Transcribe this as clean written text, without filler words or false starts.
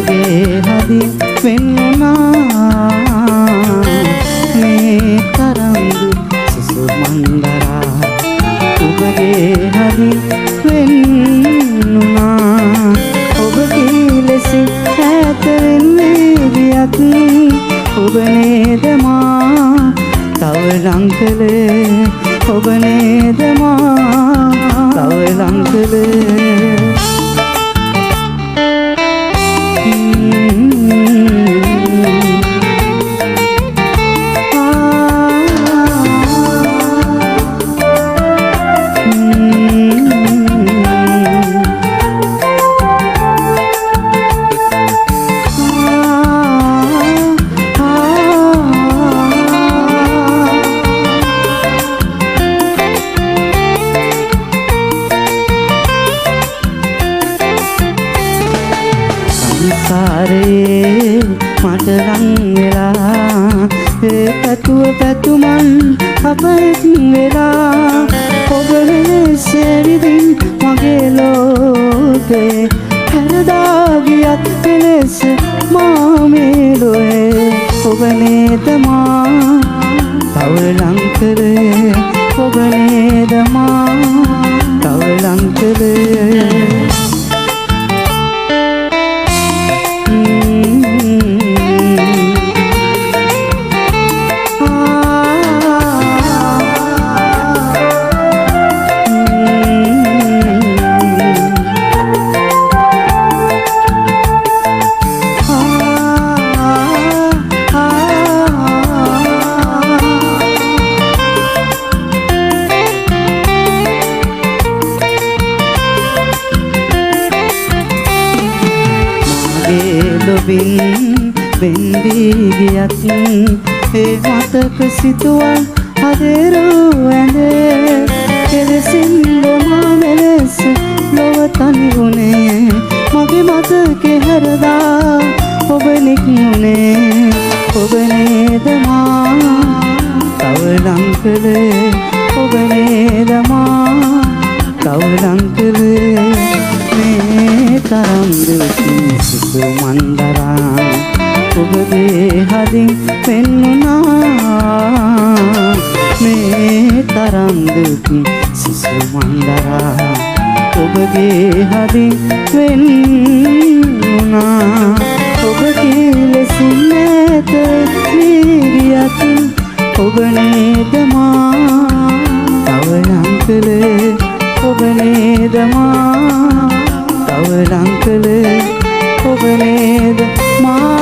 ඔබගේ හදින් වෙන්නුනා මේ තරම්දු සිසු මන්දරා ඔබගේ හදින් වෙන්නුනා ඔබගේ ලෙසින් ඈත වෙන්නේ ගියත් ඔබ නේද මා තව ලං කළේ ඔබ නේද මා තව ලං කළේ සංසාරේ මට ලං වෙලා ඒ පැතුව පැතුමන් අපෙත් වෙලා ඔබ වෙනසේ විදින් මගේ ලෝකේ හැරදා ගියත් වෙනස මා මේ ලොවේ ඔබ නේද මා තව ලං කළේ ඔබ නේද මා තව ලං කළේ ලොබින් වෙන්වී ගියත් ඒ මතක සිතුවල් හදරු ඇඳේ කෙලෙසින් ලොමා මෙලෙස ලොව තනි වුණේ මගේ මතකේ හැරදා ඔබ නික්මුණේ ඔබ නේද මා තව ලං කළේ ඔබ නේද මා තව ලං කළේ මේ තරම් දුකින් සිසු මන්දරා ඔබගේ හදින් වෙන්නුනා මේ තරම් දුකින් සිසු මන්දරා ඔබගේ හදින් වෙන්නුනා ඔබගේ ලෙසින් නැත නිරියත් ඔබ නේද මා තව ලං කළේ ඔබ නේද මා තව ලං කළේ ඔබ නේද මා